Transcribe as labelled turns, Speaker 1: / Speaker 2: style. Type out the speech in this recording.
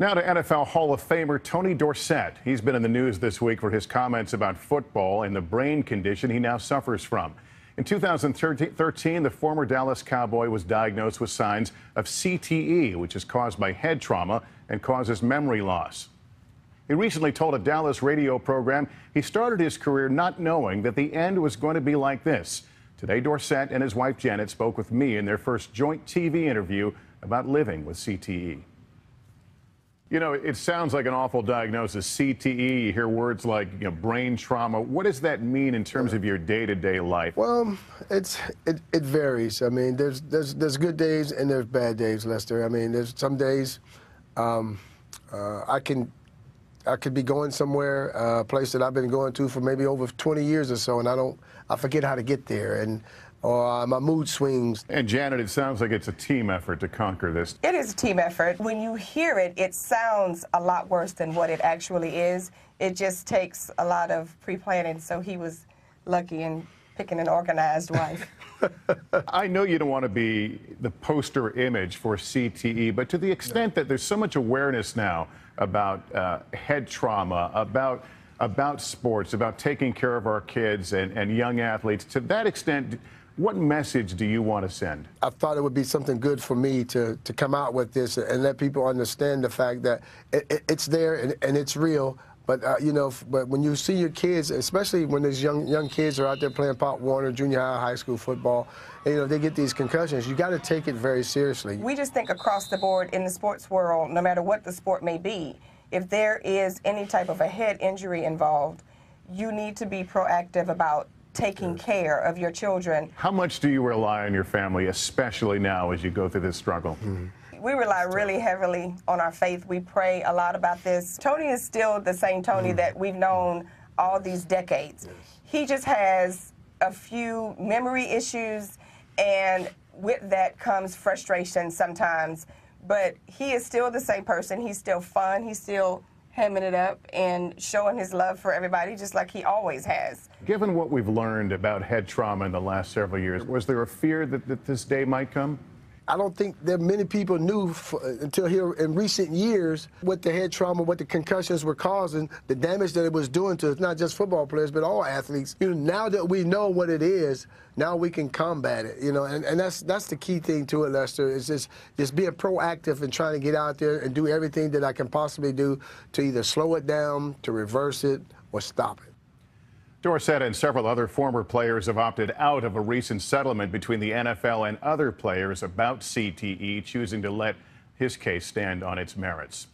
Speaker 1: Now to NFL Hall of Famer Tony Dorsett. He's been in the news this week for his comments about football and the brain condition he now suffers from. In 2013, the former Dallas Cowboy was diagnosed with signs of CTE, which is caused by head trauma and causes memory loss. He recently told a Dallas radio program he started his career not knowing that the end was going to be like this. Today, Dorsett and his wife Janet spoke with me in their first joint TV interview about living with CTE. You know, it sounds like an awful diagnosis, CTE. You hear words like, brain trauma. What does that mean in terms of your day-to-day life?
Speaker 2: Well, it varies. I mean, there's good days and there's bad days, Lester. I mean, there's some days I could be going somewhere, a place that I've been going to for maybe over 20 years or so, and I forget how to get there, or my mood swings.
Speaker 1: And Janet, it sounds like it's a team effort to conquer this.
Speaker 3: It is a team effort. When you hear it, it sounds a lot worse than what it actually is. It just takes a lot of pre-planning, so he was lucky in picking an organized wife.
Speaker 1: I know you don't want to be the poster image for CTE, but to the extent that there's so much awareness now about head trauma, about sports, about taking care of our kids and young athletes, to that extent, what message do you want to send?
Speaker 2: I thought it would be something good for me to come out with this and let people understand the fact that it's there and it's real. But, but when you see your kids, especially when these young kids are out there playing Pop Warner, junior high, high school football, and, they get these concussions, you got to take it very seriously.
Speaker 3: We just think across the board in the sports world, no matter what the sport may be, if there is any type of a head injury involved, you need to be proactive about taking care of your children.
Speaker 1: How much do you rely on your family, especially now as you go through this struggle?
Speaker 3: We rely really heavily on our faith. We pray a lot about this. Tony is still the same Tony that we've known all these decades. He just has a few memory issues, and with that comes frustration sometimes. But he is still the same person. He's still fun. He's still hamming it up and showing his love for everybody, just like he always has.
Speaker 1: Given what we've learned about head trauma in the last several years, was there a fear that this day might come?
Speaker 2: I don't think that many people knew until here in recent years what the head trauma, what the concussions were causing, the damage that it was doing to not just football players, but all athletes. Now that we know what it is, now we can combat it, and that's the key thing to it, Lester, is just being proactive and trying to get out there and do everything that I can possibly do to either slow it down, to reverse it, or stop it.
Speaker 1: Dorsett and several other former players have opted out of a recent settlement between the NFL and other players about CTE, choosing to let his case stand on its merits.